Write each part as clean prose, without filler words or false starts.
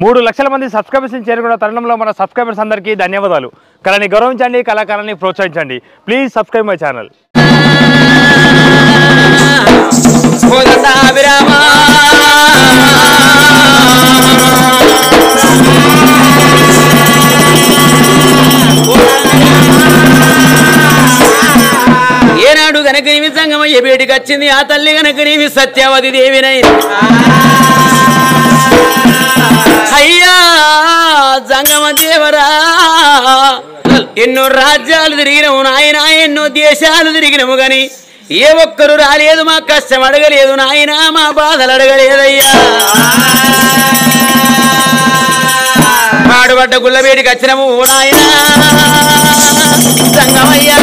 3 లక్షల మంది సబ్స్క్రైబర్స్ చేరుకున్న తరుణంలో మన సబ్స్క్రైబర్స్ అందరికీ ధన్యవాదాలు. కళని గౌరవించండి, కళాకారాన్ని ప్రోత్సహించండి. Please subscribe my channel. ఏనాడు గనక నీవి సంగమయ్య బేటికి వచ్చింది ఆ తల్లి గనక నీవి సత్యవతి దేవినై అయ్యా సంగమ దేవరా ఎన్నో రాజ్యాలు తిరిగినము నాయన ఎన్నో దేశాలు తిరిగినము గాని ఏ ఒక్కరు రాలేదు మా కష్టం అడగలేదు నాయన మా బాధలు అడగలేదయ్యా పాడుబడ్డ గుళ్ళబేటికి వచ్చినము నాయన సంగమయ్యా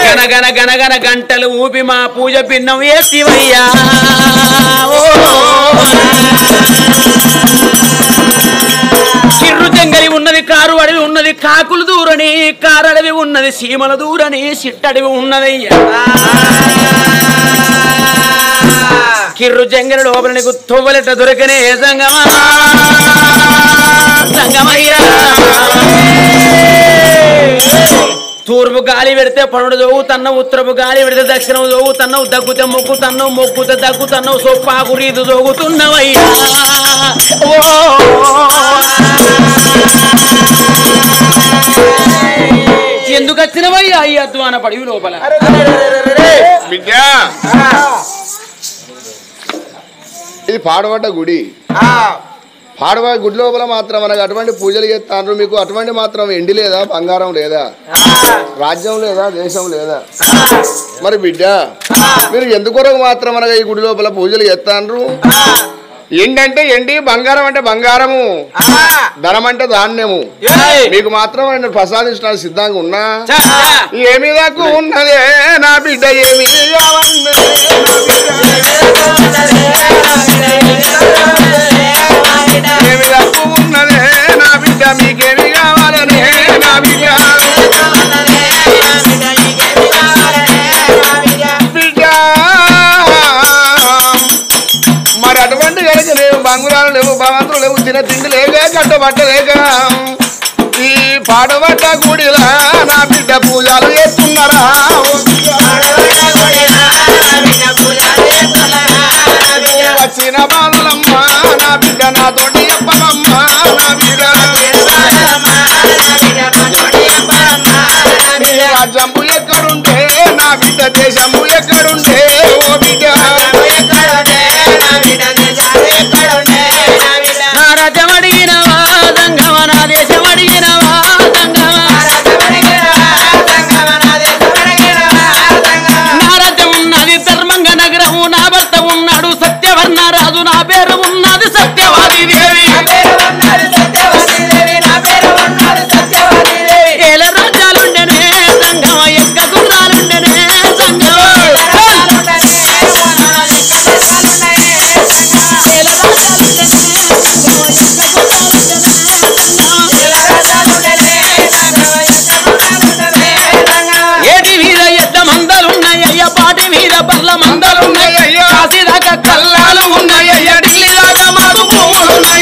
గనగన గనగన గంటలు ఊపి మా పూజ భిన్నం ఏసివయ్యా చిర్రు జంగలి ఉన్నది కారు అడవి ఉన్నది కాకులు దూరని కారడవి ఉన్నది సీమల దూరని సిట్టడవి ఉన్నదయ్యా కిర్రు జంగలి లోపల నీకు తొవ్వలెట్ట దొరకనే సంగమా సంగమయ్యా తూర్పు గాలి పెడితే పనుడు దోగుతున్నావు ఉత్తరపు గాలి పెడితే దక్షిణం దోగుతున్నావు దగ్గుతే మొక్కుతున్నావు మొక్కుతే దగ్గుతున్నావు సొప్పాకు రీదు దోగుతున్నావయ్యా ఎందుకు వచ్చినవయ్యా ఈ అధ్వాన పడివి లోపల ఇది పాడబడ్డ గుడి పాడబడ్డ గుడి లోపల మాత్రం మనకు అటువంటి పూజలు చేస్తాను మీకు అటువంటి మాత్రం ఎండి లేదా బంగారం లేదా రాజ్యం లేదా దేశం లేదా మరి బిడ్డ మీరు ఎందుకొరకు మాత్రం మనకు ఈ గుడి లోపల పూజలు చేస్తాను ఏంటంటే ఎండి బంగారం అంటే బంగారము ధనం అంటే ధాన్యము మీకు మాత్రం ఆయన ప్రసాదించడానికి సిద్ధంగా ఉన్నా ఏమి దాకా ఉన్నదే నా బిడ్డ ఏమి ఏమి దాకా ఉన్నదే నా బిడ్డ మీకేమి కావాలనే నా బిడ్డ మరి అటువంటి కనుక లేవు బంగురాలు లేవు భవంతులు లేవు తిన తిండి లేక కట్టబట్ట లేక ఈ పాడబట్ట గుడిలా నా బిడ్డ పూజలు చేస్తున్నారా వచ్చిన బాలులమ్మ నా బిడ్డ నాతోటి చెప్పమమ్మ నా బిడ్డ రాజ్యము ఎక్కడుంటే నా బిడ్డ దేశము ఎక్కడుంటే ఓ బిడ్డ నా రాజ్యం అడిగినవా సంగమ నా దేశం అడిగినవా సంగమ నా రాజ్యం ఉన్నది ధర్మంగ నగరము నా భర్త ఉన్నాడు సత్యవర్ణ రాజు నా పేరు ఉన్నది సత్యవాది దేవి ఏల రాజ్యాలుండెనే సంగమ ఎక్క గుర్రాలుండెనే సంగమ ఏటి మీద ఎద్ద మందలున్నాయ్యా పాటి మీద బర్ల మందలున్నాయ్యా కాశీ దాకా కల్లాలు ఉన్నాయ్యా ఢిల్లీ దాకా మాకు భూములున్నాయి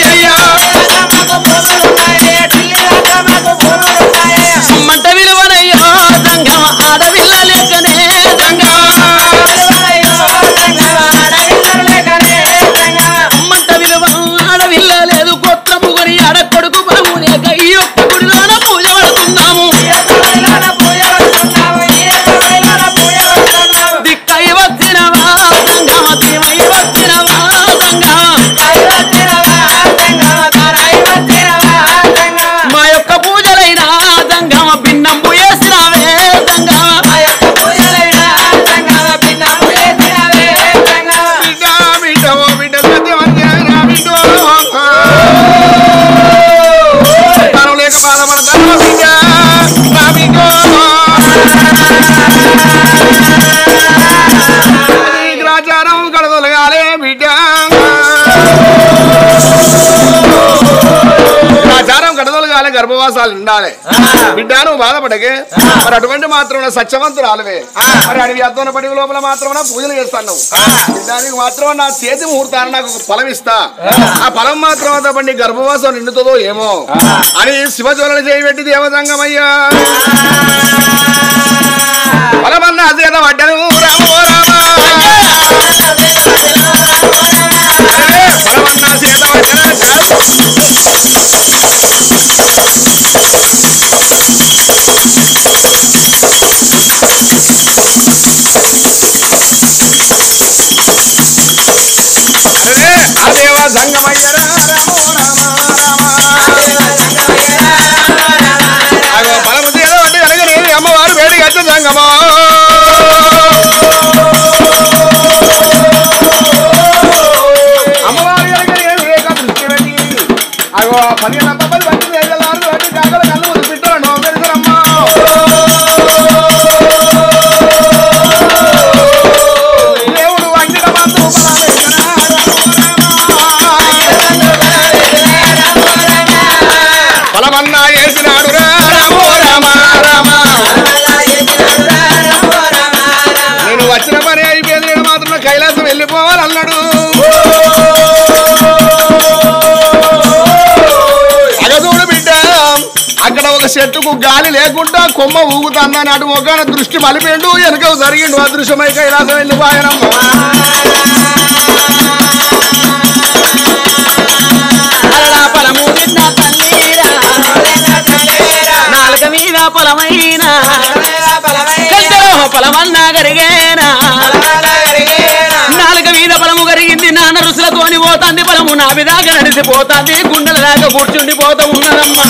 గర్భవాసాలు ఉండాలి బిడ్డ నువ్వు బాధపడకే మరి అటువంటి మాత్రం సత్యవంతురాలువే మరి అడివి అద్దోన పడి లోపల మాత్రం పూజలు చేస్తాను బిడ్డానికి మాత్రం నా చేతి ముహూర్తాన్ని నాకు ఒక ఫలం ఇస్తా ఆ ఫలం మాత్రం తప్పండి గర్భవాసం నిండుతుందో ఏమో అని శివజ్వలన చేయబెట్టి దేవతంగమయ్యా ఫలమన్నా చేత పడ్డను రామో రామ ఫలమన్నా చేత అదేవ సంగమయ్య రామో రామ ఫలము చేత పట్టి కనుక అమ్మవారు వేడి కట్ట సంగమా అమ్మవారి అగో 15 అబ్బలు పట్టి పట్టి జాగ్రత్త కళ్ళు ముందు పెట్టాను అమ్మా దేవుడు అంకిత మాత్రం ఫలమన్నా వేసినాడు రామో రామ రామ నేను వచ్చిన పని అయిపోయింది నేను మాత్రం కైలాసం వెళ్ళిపోవాలన్నాడు అగదూడు బిడ్డ అక్కడ ఒక చెట్టుకు గాలి లేకుండా కొమ్మ ఊగుతాందని అటు ఒక దృష్టి మలిపిండు వెనక జరిగిండు అదృశ్యమై కైలాసం వెళ్ళిపోయానమ్మా నాలుక మీద పొలమైన పొలమన్నా గరిగేనా నాలుక మీద పొలము గరిగింది నాన్న రుసులతోని పోతాంది పొలము నా విదాగా నడిసిపోతాంది గుండెల దాకా కూర్చుండి పోతా ఉన్నదమ్మా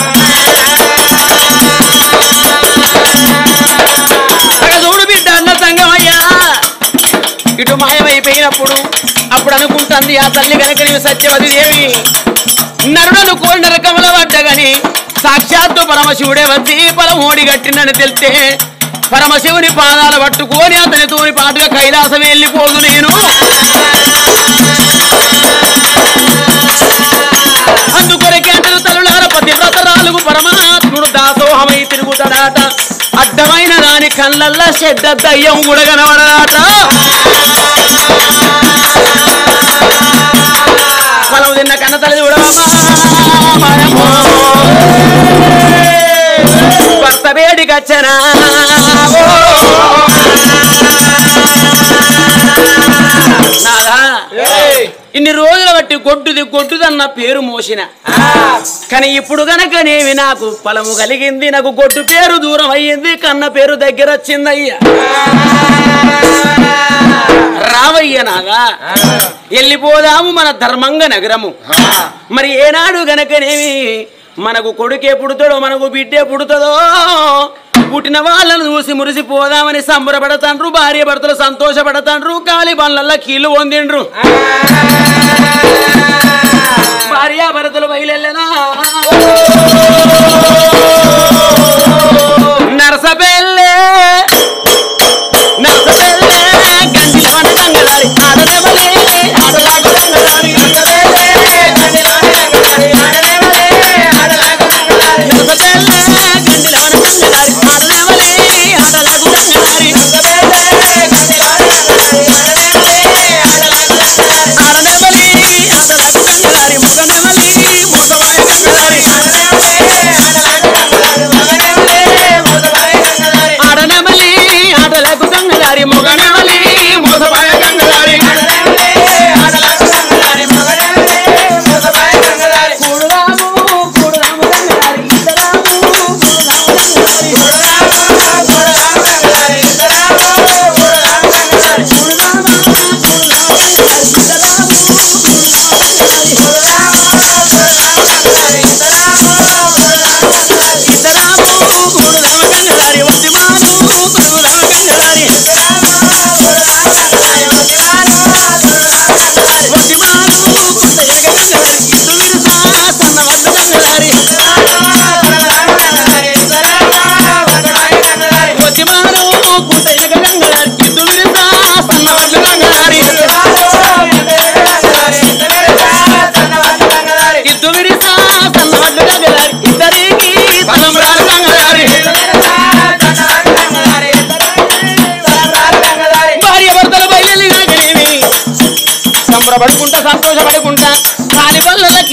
చూడు బిడ్డ అన్న సంగమయ్యా ఇటు మాయమైపోయినప్పుడు అప్పుడు అనుకుంటుంది ఆ తల్లి కనుక నీవు సత్యవతి దేవి నరుడను కోరిన రకముల పడ్డగని సాక్షాత్తు పరమశివుడే వచ్చి పొలమోడి గట్టిందని తెలిస్తే పరమశివుని పాదాలు పట్టుకొని అతనితోని పాటుగా కైలాసం వెళ్ళిపోదు నేను అందుకొరకే అంటారు తల్లులార పతివ్రతరాలకు పరమాత్ముడు దాసోహమై తిరుగుతాడాట అడ్డమైన దాని కళ్ళల్లా చెడ్డ దయ్యం కూడా కనబడదాట పొలం తిన్న కన్న తల్లి చూడమా భర్త వేడికచ్చనా నాదా ఇన్ని రోజుల బట్టి గొడ్డుదన్న పేరు మోసిన కానీ ఇప్పుడు గనకనేవి నాకు ఫలము కలిగింది నాకు గొడ్డు పేరు దూరం అయ్యింది కన్న పేరు దగ్గర వచ్చిందయ్యా రావయ్య నాగా వెళ్ళిపోదాము మన ధర్మంగ నగరము మరి ఏనాడు గనకనేవి మనకు కొడుకే పుడతాడో మనకు బిడ్డే పుడుతుందో పుట్టిన వాళ్ళను చూసి మురిసిపోదామని సంబరపడతాండ్రు భార్య భర్తలు సంతోషపడతాండ్రు కాలి బండ్లల్లో కీళ్ళు పొందిండ్రు భార్య భర్తలు బయలునా నరసబెల్లే గంజిలవన గంగదారి ఆడదేవలే ఆడలాగు గంగదారి ఆడదేవలే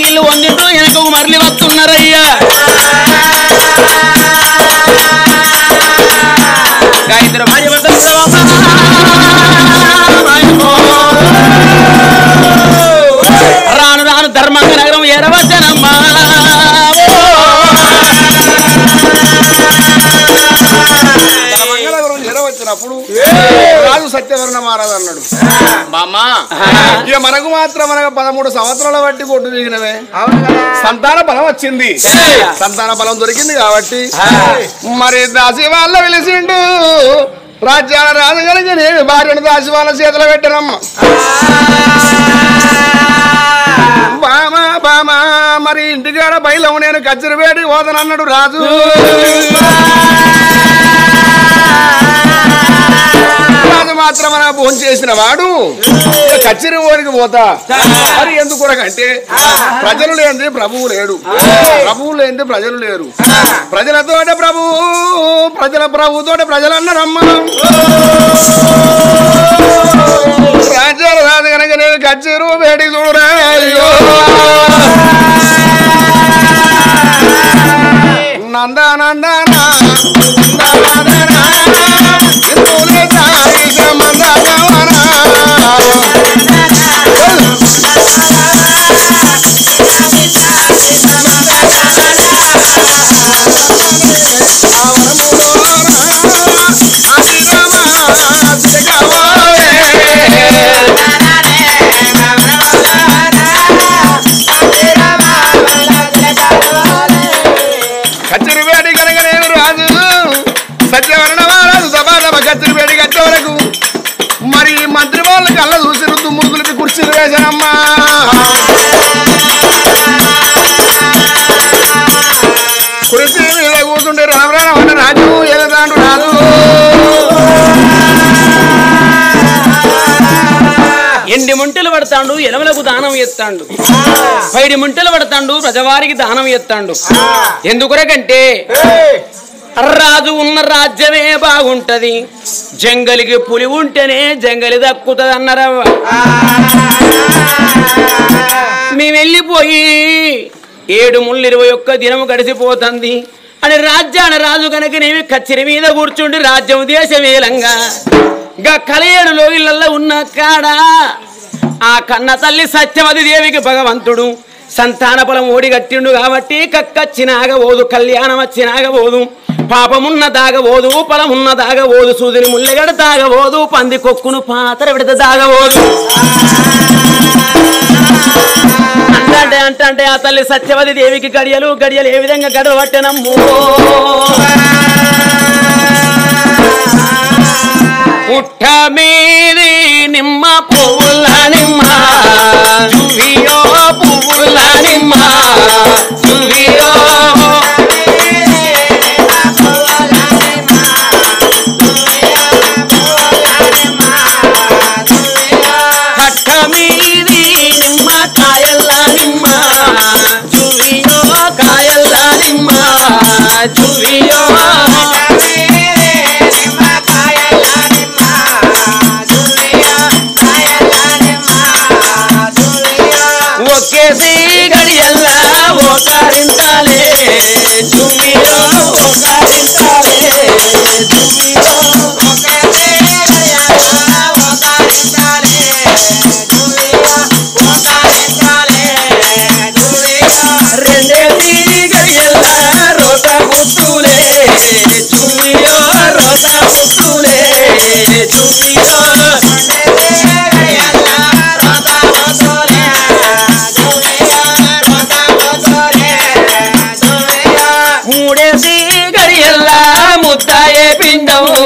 కీళ్ళు వందింటూ వెనకకు మరలి వస్తున్నారయ్యా. గాయత్రి భార్య రాను రాను ధర్మంగ నగరం ఎరవచ్చనమ్మా. వచ్చినప్పుడు రాజు సత్యవరణ మహారాజు అన్నాడు, బామ్మా ఇక మనకు మాత్రం 13 సంవత్సరాల బట్టి కొట్టు దిగినవే, సంతాన బలం వచ్చింది, సంతాన బలం దొరికింది కాబట్టి మరి దాసి వాళ్ళ వెలిసిండు రాజ్యాల రాజు కనుక నేను భార్యను దాసి వాళ్ళ చేతులు పెట్టనమ్మ. బామా బామా మరి ఇంటికాడ బయలు నేను కచ్చరి వేడి పోతానన్నాడు రాజు. రాజు మాత్రం భోజనం చేసిన వాడు కచ్చరి ఓడికి పోతా మరి ఎందుకొరకంటే ప్రజలు లేనిది ప్రభువు లేడు, ప్రభువు లేనిది ప్రజలు లేరు, ప్రజలతోటే ప్రభువు, ప్రజల ప్రభుతోటే ప్రజలు అన్నారమ్మా. రాజ్యాల రాజు కనుక నేను కచ్చరు వేడి చూడరా. నందనందనా కచ్చరివేడి కనుక నేను రాజు సత్యవరణ మహారాజు సభాసభ కచ్చరివేడి కచ్చే వరకు మరి మంత్రి వాళ్ళ కళ్ళ చూసి తుమ్ముడుకులకి కుర్చీలు వేశానమ్మా. కుర్చీ మీద కూర్చుంటే రామరామ అంటే రాజు ఏదాంటు రాజు. ఎండి ముంటలు పడతాడు, ఎలవలకు దానం ఎత్తాడు, పైడి ముంటలు పడతాడు, ప్రజవారికి దానం ఎత్తాడు. ఎందుకొరకంటే రాజు ఉన్న రాజ్యమే బాగుంటది, జంగలికి పులి ఉంటేనే జంగలి దక్కుతుంది అన్నారవ్వ. మేము వెళ్ళిపోయి 7 దినము గడిచిపోతుంది అని రాజ్యాన రాజు కనుకనేమి కచ్చరి మీద కూర్చుండి రాజ్యం దేశమేలంగా గా కలయేడులో ఇళ్ళల్లో ఉన్న కాడా ఆ కన్న తల్లి సత్యవతి దేవికి భగవంతుడు సంతాన బలం ఓడిగట్టిండు కాబట్టి కక్కచ్చినాగబోదు, కళ్యాణం వచ్చినాగబోదు, పాపమున్న దాగబోదు, ఫలమున్న దాగబోదు, సూదిని ముల్లెగడ తాగబోదు, పంది కొక్కును పాతర విడత దాగబోదు అంటే ఆ తల్లి సత్యవతి దేవికి గడియలు ఏ విధంగా గడవట్టెనమ్మో. పుట్ట మీది నిమ్మ పువ్వుల నిమ్మ జువియో పువ్వుల నిమ్మ జువియో కట్ట మీది నిమ్మ కాయల్ల నిమ్మ జువియో కాయల్ల నిమ్మ జువియో ఒకేసి గడియల్లా ఓకారింతాలే జుమియో ఓకారింతాలే జుమియో ఒకేసి గడియల్లా ఓకారింతాలే జుమియో ఓకారింతాలే జుమియో రెండేసి గడియల్లా రోట ముట్టులే జుమియో రోట ముట్టులే జుమియో మూడేసి గడియల్లా ముద్దాయే పిండము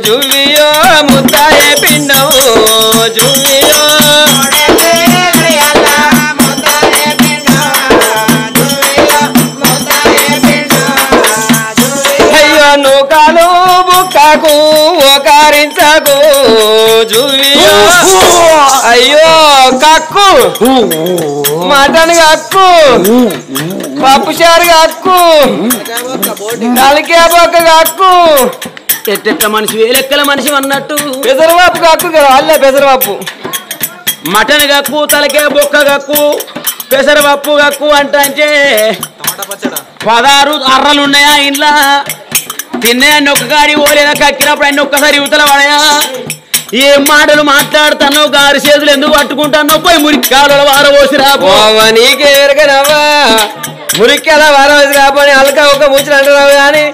జువియో ముద్దాయే పిండము జువియో అయ్యో నూకాలు బుక్కకు ఓకారించకు జువియో అయ్యో కక్కు మటన్ కక్కు పప్పుచారు కక్కు కలికే బొక్క కక్కు ఎట్టెట్ట మనిషి వేలెక్కల మనిషి అన్నట్టు పెసరవాపు కక్కు కదా అల్లే పెసరవాపు మటన్ కక్కు తలకే బొక్క కక్కు పెసరపప్పు కక్కు అంటే 16 అర్రలు ఉన్నాయా ఇంట్లో తిన్నే అన్ని ఒక్కగాడి ఓలేదా కక్కినప్పుడు అన్ని ఒక్కసారి యువతల పడయా ఏం మాటలు మాట్లాడుతానో గారి చేతులు ఎందుకు పట్టుకుంటానో పోయి మురికాల వారవోసిరా నీకే ఎరగనవ్వా మురిక్కాల వారవోసి రాపోని అలక ఒక ముచ్చలు అంటున్నావు కానీ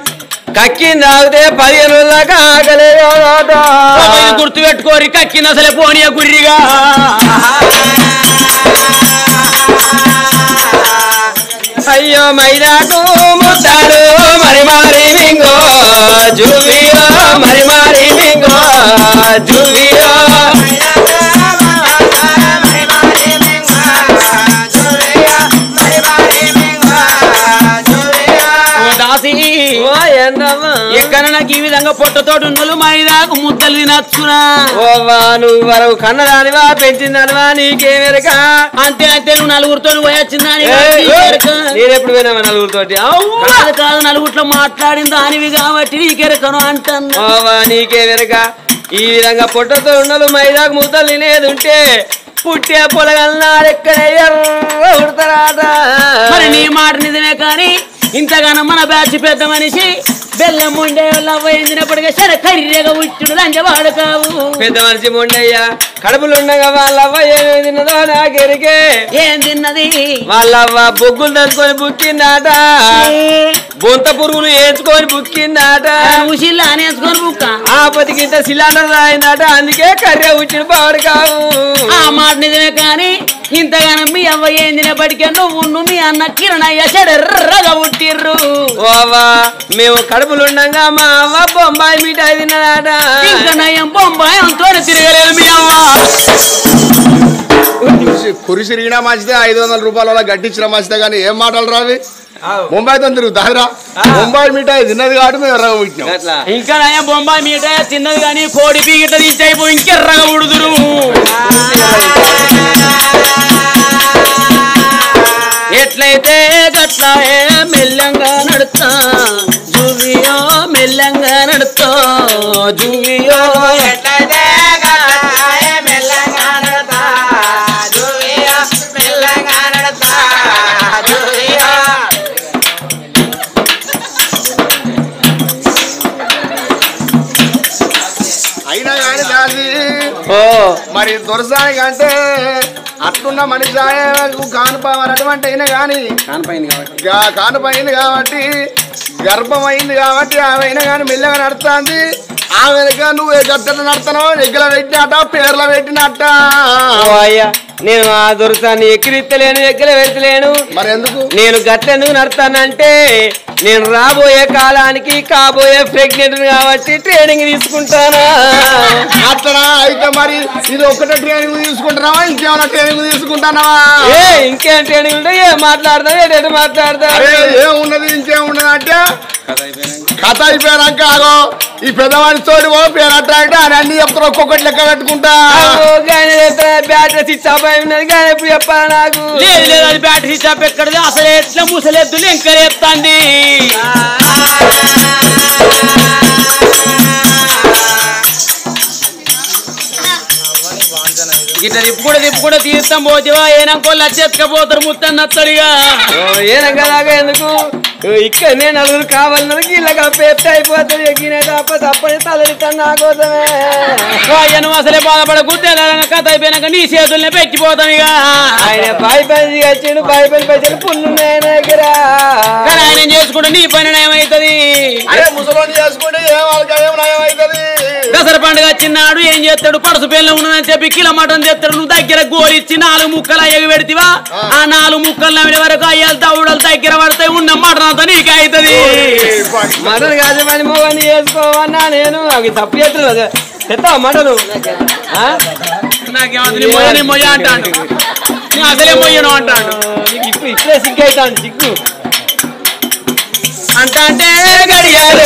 కక్కింది తాగితే 15 రోజుల దాకా ఆకలేదు గుర్తు పెట్టుకోరి కక్కింది అసలే పోనీయ గుర్రిగా అయ్యో మైదాకు ముద్దాడు మరి మారి మింగో జువియో మరి మారి మింగో జువియో ఎక్కడ నాకు ఈ విధంగా పొట్టతోటి ఉన్నలు మైదాకు ముద్దలు తినచ్చునా నువ్వు వరకు కన్నదానివా పెంచిందానివా నీకేమెరక అంతే అంతే నువ్వు నలుగురితో పోయొచ్చిందా నేనెప్పుడు పోయినావా నలుగురితోటి కాదు కాదు నలుగురిలో మాట్లాడిన దానివి కాబట్టి నీకెరకను అంటాను నీకేమెరక ఈ విధంగా పొట్టతో ఉన్నలు మైదాకు ముద్దలు తినేది ఉంటే పుట్టే పొలగలనాడెక్కడే ఉడతారాట మరి నీ మాట నిజమే కానీ ఇంతగానో మన బ్యాచ్ పెద్ద మనిషి బెల్లం ఉండే ఎందినప్పటికీ సరే కర్రెగా ఉచ్చుడు లంచవాడు కావు పెద్ద మనిషి మొండయ్యా కడుపులు ఉండగా వాళ్ళవ్వ ఏమేమి తిన్నదో నాకెరికే ఏం తిన్నది వాళ్ళవ్వ బొగ్గులు దంచుకొని బుక్కిందాట బొంత పురుగులు వేసుకొని బుక్కిందాట ఉసిల్లా అనేసుకొని బుక్క ఆపతికి ఇంత సిలిండర్ రాయిందట అందుకే కర్రె ఉచ్చుడు పాడు కావు ఆ మాట నిజమే కానీ ఇంతగానో మీ అవ్వ ఏం తినప్పటికే నువ్వు మీ అన్న కిరణయ్య చెడర్రగా పుట్టిర్రు మేము కడుపులు ఉండగా మా అవ్వ బొంబాయి మిఠాయి తిన్నదాట ఇంకా నయం బొంబాయి అంతో తిరగలేదు మీ అవ్వ కురిసి రీనా మంచిదే 500 రూపాయల గడ్డించిన మంచిదే కానీ ఏం మాటలు రావి ముంబైతో తిరుగుతారా ముంబై మిఠాయి తిన్నది కాబట్టి మేము ఎర్రగా పుట్టినాం ఇంకా నయం బొంబాయి మిఠాయి తిన్నది కానీ కోడి పీగిట తీసేయిపోయి ఇంకెర్రగా ఉడుదురు ఎట్లయితే గట్లా మెల్లంగా నడుతా జూవియో మెల్లంగా నడుతో జూవియో ఎట్లయితే మెల్లంగా నడుతా జూవియో మెల్లంగా నడుతా జూవియో అయినా కానీ దాది మరి దొరసానికి అంటే అట్లున్న మనిషి కానుపైనటువంటి అయినా కానీ కానుపైంది కాబట్టి గర్భం అయింది కాబట్టి ఆమె అయినా కానీ మెల్లగా నడుస్తుంది ఆమె నువ్వు గట్టలు నడుతున్నావు ఎగ్గుల పెట్టినట్ట పేర్ల పెట్టినట్ట అయ్యా నేను ఆ దొరసాన్ని ఎక్కిరిత్తలేను ఎగ్గుల పెడతలేను మరి ఎందుకు నేను గట్లెందుకు నడతానంటే నేను రాబోయే కాలానికి కాబోయే ప్రెగ్నెంట్ కాబట్టి ట్రైనింగ్ తీసుకుంటానా అట్లా అయితే మరి ఇది ఒక్కటే ట్రైనింగ్ తీసుకుంటున్నావా ఇంకేమైనా ట్రైనింగ్ తీసుకుంటున్నావా ఇంకేం ట్రైనింగ్ ఉంటే ఏం మాట్లాడతావు ఏంటంటే మాట్లాడతావు ఏమున్నది ఇంకేమున్నది అంటే కథ అయిపోయాక ఆగో ఈ పెద్దవాడి తోటి పేరు అట్లా అంటే ఆయన అన్ని చెప్తారు ఒక్కొక్కటి లెక్క పెట్టుకుంటా బ్యాటరీ స్విచ్ ఆఫ్ అయి ఉన్నది కానీ ఎప్పుడు చెప్పాలి నాకు లేదు లేదు అది బ్యాటరీ స్విచ్ ఆఫ్ ఎక్కడది అసలు ఎట్లా ముసలెద్దులు ఇంకా చెప్తాంది ఇట్లా తిప్పుకుండా తీర్థం పోతేవా ఏనంకోళ్ళు వచ్చేసుకపోతారు ముత్తని నత్తరిగా ఏనంకదాకా ఎందుకు ఇక్కడ నేను నలుగురు కావాలన్నది ఇలా పెద్ద అయిపోతుంది ఎక్కిన తప్పని తలెత్తాను నా కోసమే ఆయన అసలే బాధపడకుంటే కథ అయిపోయినాక నీ చేతుల్ని పెట్టిపోతాం ఇక ఆయన బాయి పని వచ్చిండు బాయి పని పైసలు పుల్లున్నాయి ఆయన దగ్గర కానీ ఆయన చేసుకుంటే నీ పని ఏమవుతుంది ముసలోని చేసుకుంటే ఏమవుతుంది దసరా పండుగ వచ్చినాడు ఏం చేస్తాడు పడుసు పిల్ల ఉన్నదని చెప్పి కిలో మటన్ చేస్తాడు నువ్వు దగ్గర గోలిచ్చి 4 ముక్కలు అయ్యకు పెడితివా ఆ 4 ముక్కలు నవ్విన వరకు అయ్యాలు తవుడలు దగ్గర పడతాయి ఉన్న మటన్ అంతా నీకు అవుతుంది మటన్ కాదు పని మోగని చేసుకోవన్నా నేను అవి తప్పు చేస్తున్నాను తెస్తావా మటను నాకేమవుతుంది మొయ్య అంటాడు నేను అసలే మొయ్యను అంటాడు ఇప్పుడు ఇప్పుడే సిగ్గు అవుతాను సిగ్గు అంటే గడియాలు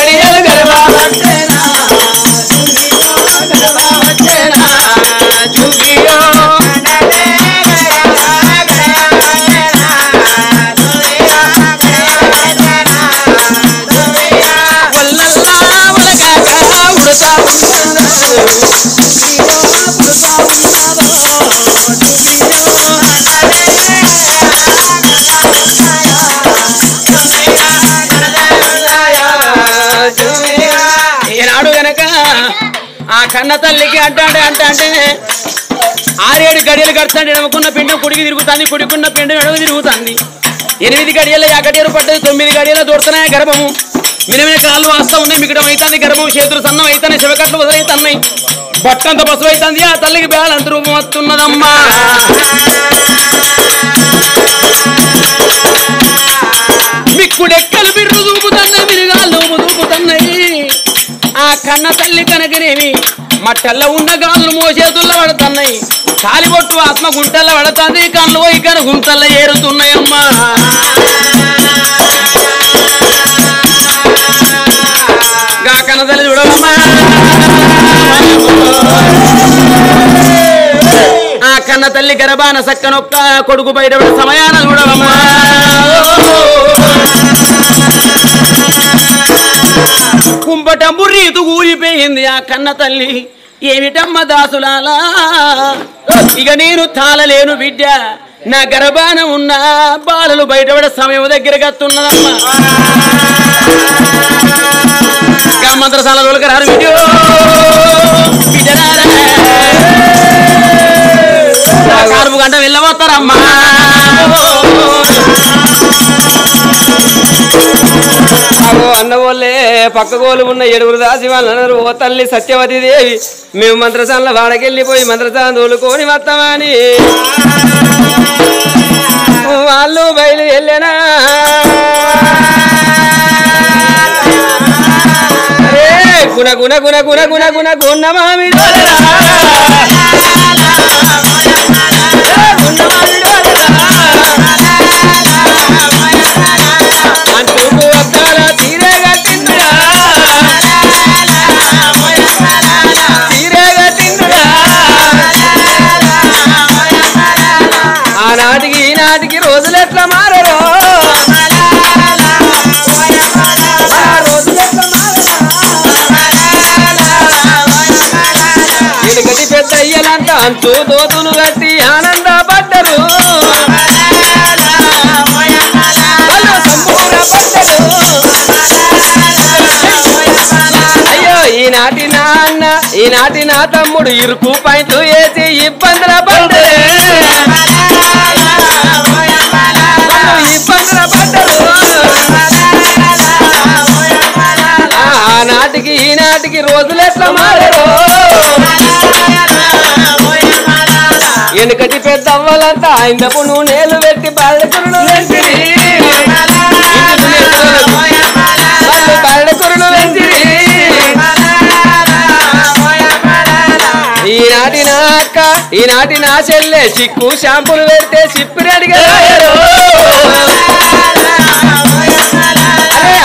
కన్న తల్లికి అంటే 6-7 గడియలు కడతాండి. ఎడమకున్న పిండం కుడికి తిరుగుతుంది, కుడికున్న పిండం ఎడమ తిరుగుతుంది. 8 గడియల గడియలు పడ్డది, 9 గడియలు దొరుకుతున్నాయి గర్భము. మినమిన కాళ్ళు వస్తా ఉన్నాయి, మిగడం అవుతుంది గర్భం, చేతులు సన్నం అవుతాయి, శివకట్లు వదలవుతున్నాయి, బట్టంత పసుపు అవుతుంది. ఆ తల్లికి బేళంత రూపం వస్తున్నదమ్మా. మిక్కుడెక్కలు బిర్రు చూపుతున్నాయి, మిరుగాళ్ళు చూపుతున్నాయి. ఆ కన్న తల్లి కనుకనేమి మట్టల్లో ఉన్న గాజులు మోచేతుల్లో పడుతున్నాయి, కాలిబొట్టు ఆత్మ గుంటల్లో పడుతుంది, కళ్ళు పోయి కను గుంటల్లో ఏరుతున్నాయమ్మా. గా కన్న తల్లి చూడవమ్మా, ఆ కన్న తల్లి గర్భాన సక్కనొక్క కొడుకు బయటపడే సమయాన చూడవమ్మా. కుంపటంబు రీతు ఊరిపోయింది ఆ కన్న తల్లి. ఏమిటమ్మ దాసులాలా, ఇక నేను తాళలేను బిడ్డ, నా గర్భాన ఉన్న బాలలు బయటపడే సమయం దగ్గరగా వస్తున్నదమ్మా. మంత్రశాలలోకి రారు బిడ్డో, కారుపు గంట వెళ్ళబోతారమ్మా. అన్నవాళ్ళే పక్కగోలు ఉన్న 7 దాసి వాళ్ళు అన్నారు, ఓ తల్లి సత్యవతి దేవి, మేము మంత్రశాల వాడకెళ్ళిపోయి మంత్రశాల తోలుకొని వస్తామని వాళ్ళు బయలు వెళ్ళనా. గుణ గుణ గుణ గుణ గుణ గుణ గుణ మామిడి అంటూ అద్దాల తీరే కట్టిందిరా, తీరే కట్టిందిరా. ఆనాటికి ఈనాటికి రోజులు ఎట్లా మారరో, ఎలుగటి పెద్ద అయ్యలంతా అంటూ దోతులు కట్టి ఆనందపడ్డరు, అయ్యో ఈనాటి నా తమ్ముడు ఇరుకు పాయింట్లు వేసి ఇబ్బందుల పడ్డరు, ఇబ్బందుల పడ్డరు. ఆనాటికి ఈనాటికి రోజులు ఎట్లా మారరు, వెనుకటి పెద్ద అవ్వాలంతా ఆయనపు నూనెలు పెట్టి పల్లెకురులు వెంచిరి, పల్లెకురులు వెంచిరి. ఈనాటి నా అక్క ఈనాటి నా చెల్లె చిక్కు షాంపులు పెడితే చిప్పిరెడ్డిగా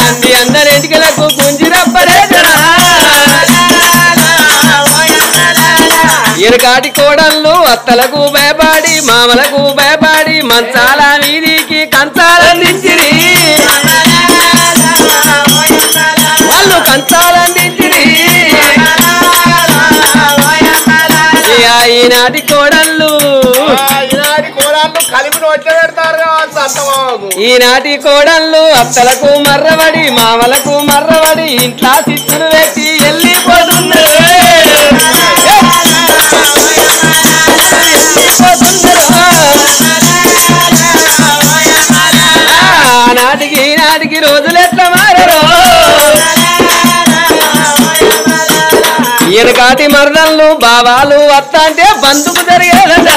అంది అందరింటికి గుంజిరప్పరే ఎనకాటి కోడళ్ళు అత్తలకు భయపడి మామలకు భయపడి మంచాల వీధికి కంచాలందించిరి, వాళ్ళు కంచాలందించిరి. ఈనాటి కోడళ్ళు ఈనాటి కోడళ్ళు అత్తలకు మర్రబడి మామలకు మర్రబడి ఇంట్లో సిచ్చులు పెట్టి వెళ్ళిపోతున్నారు. ఆనాటికి ఈనాటికి రోజులు ఎట్లా మారరో, వెనకాటి మరణాలు బావాలు అత్త అంటే బంధుకు జరిగేదట,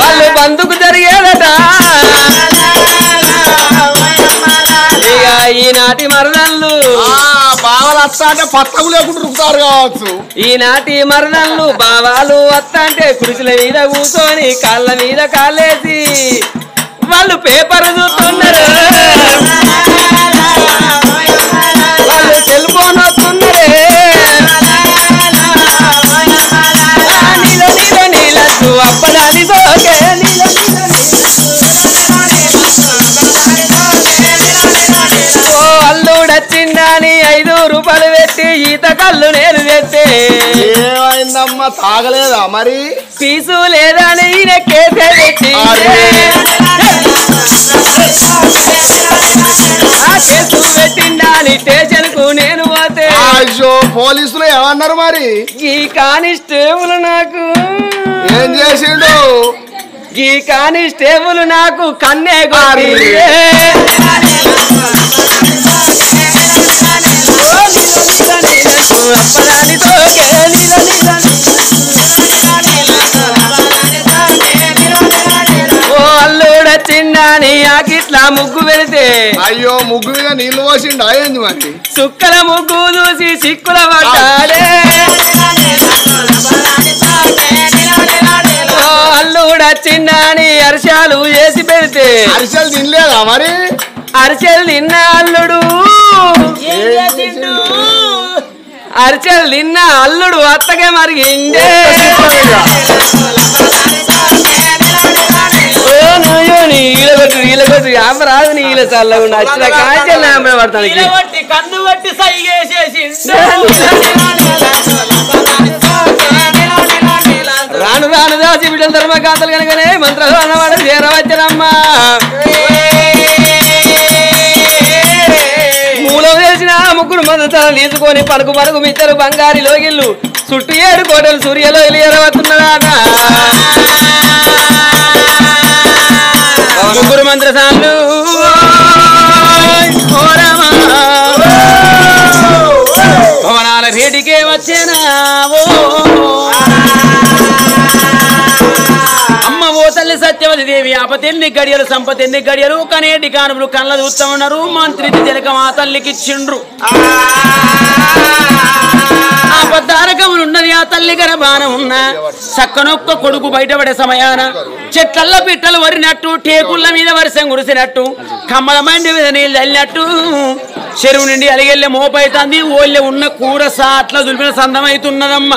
వాళ్ళు బంధుకు జరిగేదట. ఇక ఈనాటి మరణాలు బావలు అత్త అంటే పట్టకు లేకుండా రుకుతారు కావచ్చు. ఈనాటి మరణాలు బావాలు అత్త అంటే కుడిసిన మీద కూర్చొని కాళ్ళ మీద కాలేసి వాళ్ళు పేపర్ చూస్తున్నారు, వాళ్ళు సెల్ ఫోన్ వస్తున్నారే. నీలో నీలో నీలచ్చు అప్పడాని సోకే, ఓ అల్లుడచ్చిందని 5 రూపాయలు పెట్టి ఈత కళ్ళు నేను తెస్తే ఏమైందమ్మా తాగలేదా మరి? పీసు లేదని ఈయన కేసే పెట్టి కేసు పెట్టిండాని స్టేషన్ కు నేను పోతే అయ్యో పోలీసులు ఏమన్నారు మరి? ఈ కానిస్టేబుల్ నాకు ఏం చేసిండు? ఈ కానిస్టేబుల్ నాకు కన్నే గోరి చిన్నాని ఆకిట్లా ముగ్గు పెడితే అయ్యో ముగ్గు మీద నీళ్లు పోసిండు అయింది మరి. సుక్కల ముగ్గు చూసి సిక్కుల పడ్డాడే అల్లుడ చిన్నాని అరిశాలు వేసి పెడితే అరిసెలు తినలేదా మరి? అరిసెలు తిన్న అల్లుడు అరిసెలు తిన్న అల్లుడు అత్తగే మరిగిండే నీళ్ళకొట్టు ఆపరాదు నీళ్ళ చల్లగా నచ్చిన కాంచెల్ పడతాను కన్ను బట్టి సైగేసేసి రాను రాను దాసి బిడ్డల ధర్మకాంతలు కనుకనే మంత్రాలు అన్నవాడు చేరవచ్చనమ్మా మూలం చేసిన ముగ్గురు మంత్రాలు తీసుకొని పలుకు పలుకు మిచ్చరు బంగారి లోగిళ్ళు చుట్టూ 7 కోటలు సూర్యలో ఎలియరవతున్నాడా ముగ్గురు మంత్రసాన్లు భవనాల భేటికే వచ్చేనా అమ్మ ఓ తల్లి సత్యవతి దేవి ఆపతెన్ని గడియలు సంపతెన్ని గడియలు కనేటి కానులు కళ్ళ చూస్తా ఉన్నారు మంత్రి తిలకం ఆ తల్లికి ఇచ్చిండ్రు ఆపద్దారకములున్నది ఆ తల్లి గర్భాన ఉన్న చక్కనొక్క కొడుకు బయటపడే సమయాన చెట్లల్లో పిట్టలు వరినట్టు టేకుళ్ళ మీద వర్షం కురిసినట్టు కమ్మల మండి మీద నీళ్ళు చల్లినట్టు చెరువు నుండి అలిగెళ్ళే మోపైతుంది ఓళ్ళే ఉన్న కూర సాట్ల దులిపిన సందమైతున్నదమ్మ